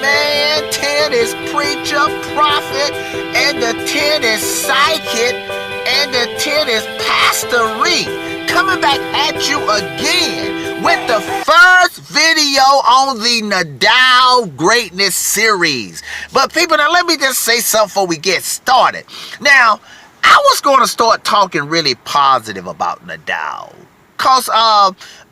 Man, tennis preacher, prophet, and the tennis psychic, and the tennis pastory, coming back at you again with the first video on the Nadal Greatness series. But people, now let me just say something before we get started. Now, I was going to start talking really positive about Nadal, because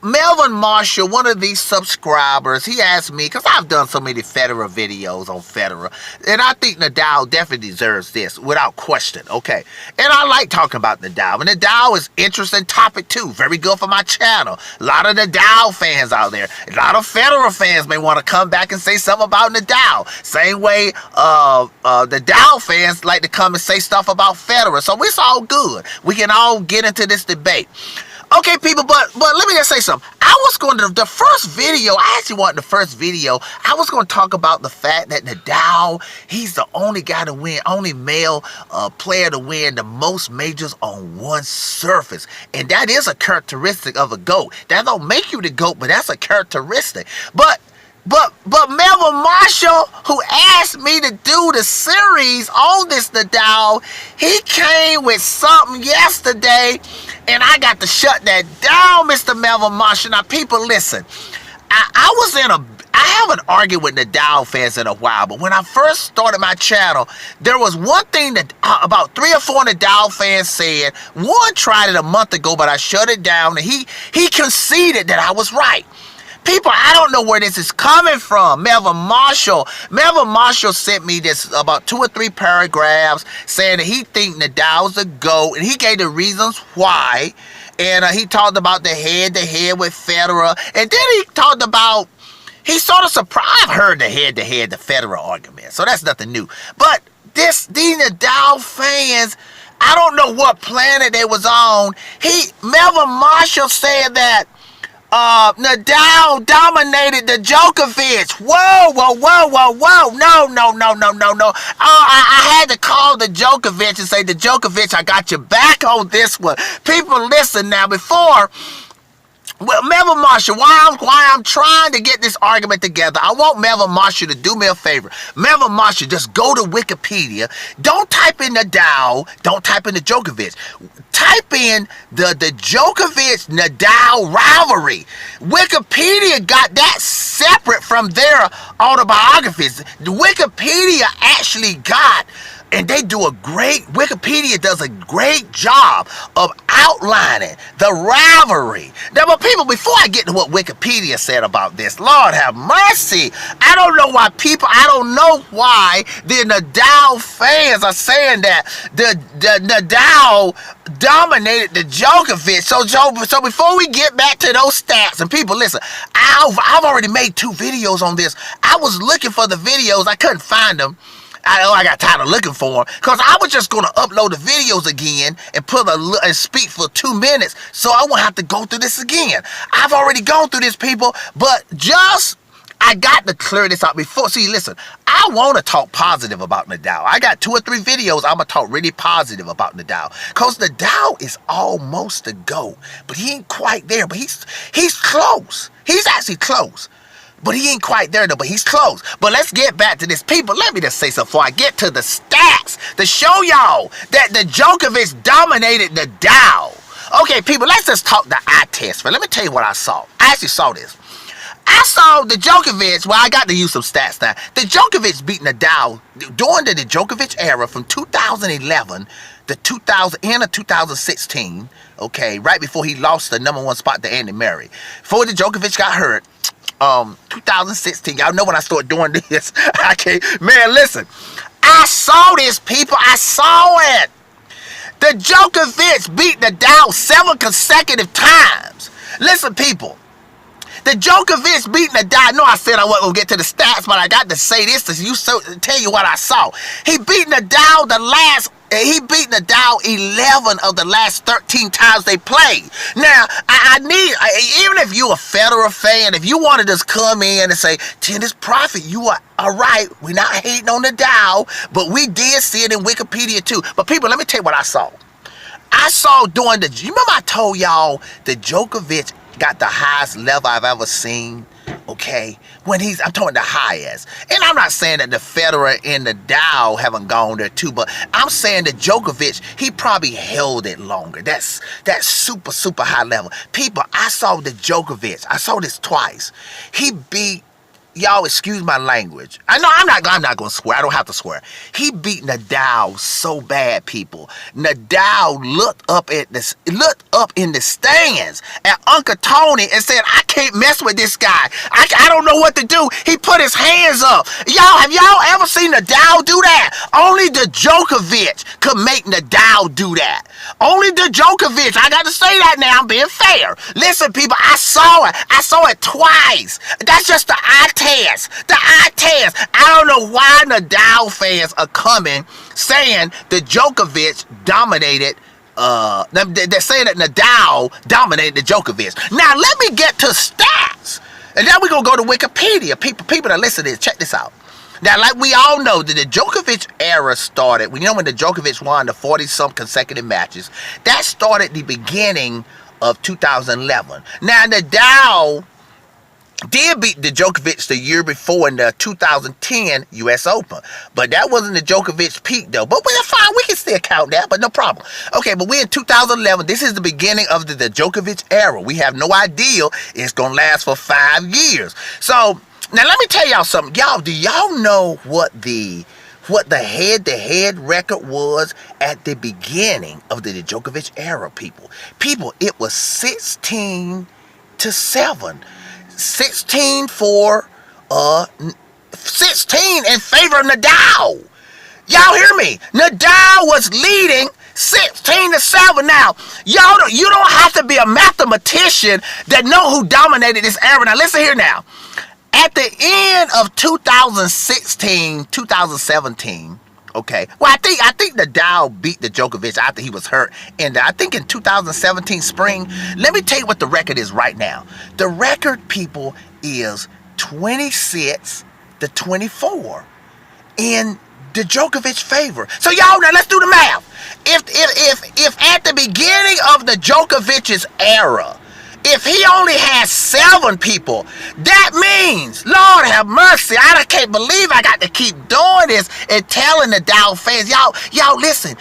Melvin Marshall, one of these subscribers, he asked me, because I've done so many Federer videos on Federer, and I think Nadal definitely deserves this, without question, okay? And I like talking about Nadal, and Nadal is an interesting topic too, very good for my channel. A lot of Nadal fans out there, a lot of Federer fans may want to come back and say something about Nadal. Same way Nadal fans like to come and say stuff about Federer, so it's all good. We can all get into this debate. Okay, people, but let me just say something. I was going to, the first video, I actually wanted the first video, I was going to talk about the fact that Nadal, he's the only guy to win, only male player to win the most majors on one surface. And that is a characteristic of a GOAT. That don't make you the GOAT, but that's a characteristic. But Melvin Marshall, who asked me to do the series on this Nadal, he came with something yesterday, and I got to shut that down, Mr. Melvin Marshall. Now, people, listen. I haven't argued with Nadal fans in a while, but when I first started my channel, there was one thing that about 3 or 4 Nadal fans said. One tried it a month ago, but I shut it down, and he conceded that I was right. People, I don't know where this is coming from. Melvin Marshall sent me this about 2 or 3 paragraphs saying that he think Nadal's a GOAT, and he gave the reasons why. And he talked about the head-to-head with Federer, and then he talked about, he sort of surprised. I've heard the head-to-head, the Federer argument, so that's nothing new. But these Nadal fans, I don't know what planet they was on. Melvin Marshall said that Nadal dominated the Djokovic. Whoa. No. I had to call the Djokovic and say, the Djokovic, I got your back on this one. People, listen now. Before, well, Melvin Marshall, why I'm trying to get this argument together, I want Melvin Marshall to do me a favor. Melvin Marshall, just go to Wikipedia. Don't type in Nadal. Don't type in the Djokovic. Type in the Djokovic-Nadal rivalry. Wikipedia got that separate from their autobiographies. Wikipedia actually got, and Wikipedia does a great job of outlining the rivalry. Now, but people, before I get to what Wikipedia said about this, Lord have mercy. I don't know why the Nadal fans are saying that the Nadal dominated the Djokovic. So before we get back to those stats, and people, listen, I've already made 2 videos on this. I was looking for the videos. I couldn't find them. I got tired of looking for them, because I was just going to upload the videos again and speak for 2 minutes, so I won't have to go through this again. I've already gone through this, people, but I got to clear this out before. See, listen, I want to talk positive about Nadal. I got 2 or 3 videos I'm going to talk really positive about Nadal, because Nadal is almost a GOAT, but he ain't quite there, but he's close. He's actually close. But he ain't quite there, though, but he's close. But let's get back to this. People, let me just say something before I get to the stats to show y'all that the Djokovic dominated Nadal. Okay, people, let's just talk the eye test. But let me tell you what I saw. I actually saw this. I saw the Djokovic, well, I got to use some stats now. The Djokovic beat Nadal during the Djokovic era from 2011 to 2016, okay, right before he lost the #1 spot to Andy Murray. Before the Djokovic got hurt, 2016, y'all know when I started doing this. Okay, man, listen, I saw this, people. I saw it. The Djokovic beat Nadal 7 consecutive times. Listen, people, The Djokovic beat Nadal. I know I said I wasn't going to get to the stats, but I got to say this to tell you what I saw. He beat Nadal 11 of the last 13 times they played. Now, even if you're a Federer fan, if you want to just come in and say, Tennis Prophet, you are all right, we're not hating on Nadal, but we did see it in Wikipedia too. But people, let me tell you what I saw. You remember I told y'all that Djokovic got the highest level I've ever seen? Okay, I'm talking the highest. And I'm not saying that the Federer and the Nadal haven't gone there too, but I'm saying that Djokovic, he probably held it longer. That's super, super high level. People, I saw I saw this twice. He beat, y'all excuse my language. I know I'm not going to swear. I don't have to swear. He beat Nadal so bad, people. Nadal looked up in the stands at Uncle Tony and said, I can't mess with this guy. I don't know what to do. He put his hands up. Have y'all ever seen Nadal do that? Only the Djokovic could make Nadal do that. Only the Djokovic. I got to say that now. I'm being fair. Listen, people, I saw it. I saw it twice. That's just the eye test. The eye test. I don't know why Nadal fans are coming saying that Djokovic dominated. They're saying that Nadal dominated the Djokovic. Now, let me get to stats. And then we're going to go to Wikipedia. People that listen to this, check this out. Now, like we all know, that the Djokovic era started, when the Djokovic won the 40-some consecutive matches, that started the beginning of 2011. Now, Nadal did beat the Djokovic the year before in the 2010 U.S. Open. But that wasn't the Djokovic peak, though. But we're fine. We can still count that, but no problem. Okay, but we're in 2011. This is the beginning of the Djokovic era. We have no idea it's going to last for 5 years. So, now let me tell y'all something. Do y'all know what the head-to-head record was at the beginning of the Djokovic era, people? People, it was 16-7. 16 in favor of Nadal. Y'all hear me? Nadal was leading 16-7. Now, you don't have to be a mathematician that know who dominated this era. Now, listen here now. At the end of 2016, 2017, okay. Well, I think Nadal beat the Djokovic after he was hurt. And I think in 2017 spring, let me tell you what the record is right now. The record, people, is 26-24 in the Djokovic favor. So y'all, now let's do the math. If at the beginning of the Djokovic's era, if he only has 7 people, that means, Lord have mercy, I can't believe I got to keep doing this and telling the Nadal fans, y'all listen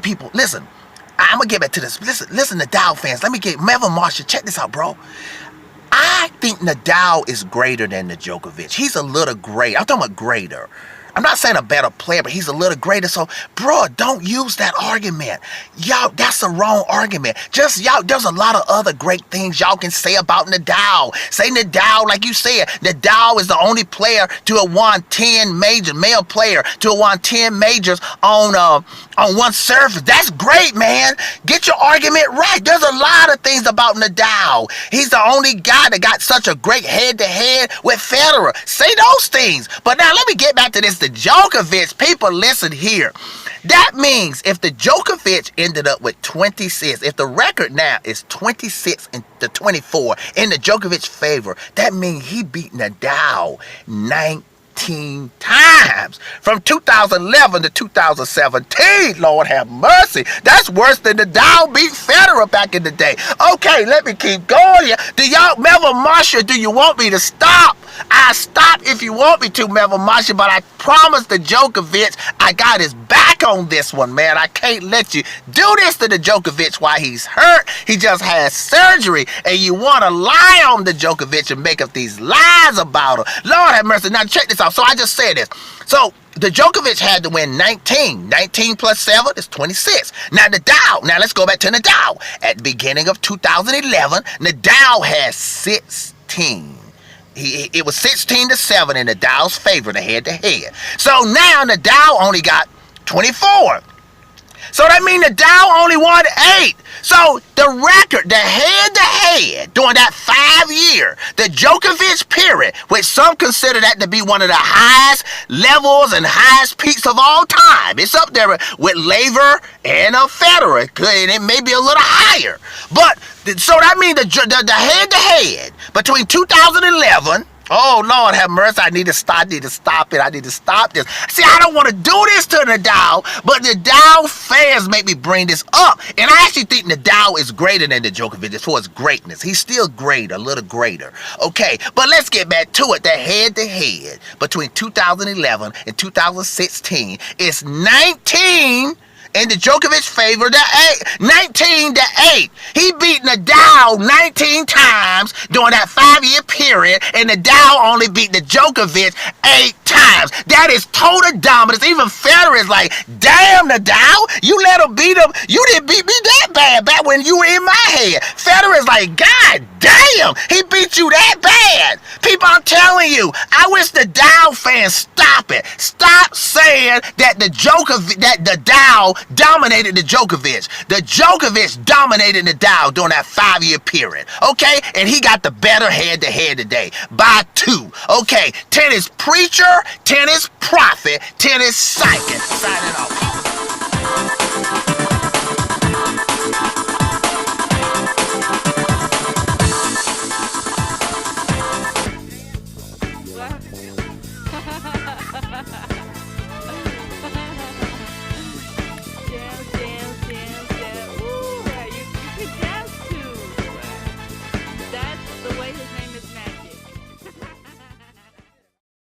people, listen. I'm going to get back to this. Listen Nadal fans, let me get Melvin Marshall, check this out, bro. I think Nadal is greater than the Djokovic. He's a little great. I'm talking about greater. I'm not saying a better player, but he's a little greater. So, bro, don't use that argument. Y'all, that's the wrong argument. There's a lot of other great things y'all can say about Nadal. Say Nadal, like you said, Nadal is the only player to have won 10 majors, male player to have won 10 majors on one surface. That's great, man. Get your argument right. There's a lot of things about Nadal. He's the only guy that got such a great head-to-head with Federer. Say those things. But now let me get back to this. The Djokovic, people, listen here. That means if the Djokovic ended up with 26, if the record now is 26-24 in the Djokovic favor, that means he beat Nadal 19 times from 2011 to 2017. Lord have mercy. That's worse than Nadal beat Federer back in the day. Okay, let me keep going here. Melvin Marshall, do you want me to stop? I'll stop if you want me to, Melvin Marshall, but I promised the Djokovic I got his back on this one, man. I can't let you do this to the Djokovic while he's hurt. He just had surgery, and you want to lie on the Djokovic and make up these lies about him. Lord have mercy. Now, check this out. So I just said this. So the Djokovic had to win 19. 19 plus 7 is 26. Now, let's go back to Nadal. At the beginning of 2011, Nadal had 16. It was 16-7 in Nadal's favor, the head-to-head. So now Nadal only got 24. So that means Nadal only won 8. So the record, the head-to-head during that 5 year, the Djokovic period, which some consider that to be one of the highest levels and highest peaks of all time. It's up there with Laver and Federer, and it may be a little higher. But so that means the head-to-head between 2011. Oh, Lord have mercy, I need to stop it. I need to stop this. See, I don't want to do this to Nadal, but Nadal fans make me bring this up. And I actually think Nadal is greater than the Djokovic as far as greatness. He's still great, a little greater. Okay, but let's get back to it. The head-to-head between 2011 and 2016 is 19 in the Djokovic favor, 19-8. He beat Nadal 19 times during that 5 year period, and Nadal only beat the Djokovic 8 times. That is total dominance. Even Federer is like, damn, Nadal, you let him beat him. You didn't beat me that bad back when you were in my head. Federer is like, God damn, he beat you that bad. People, I'm telling you, I wish the Nadal fans stop it. Stop saying that the Nadal dominated the Djokovic. The Djokovic dominated Nadal during that 5 year period. Okay? And he got the better head-to-head today by 2. Okay? Tennis preacher, tennis prophet, tennis psychic. Signing off.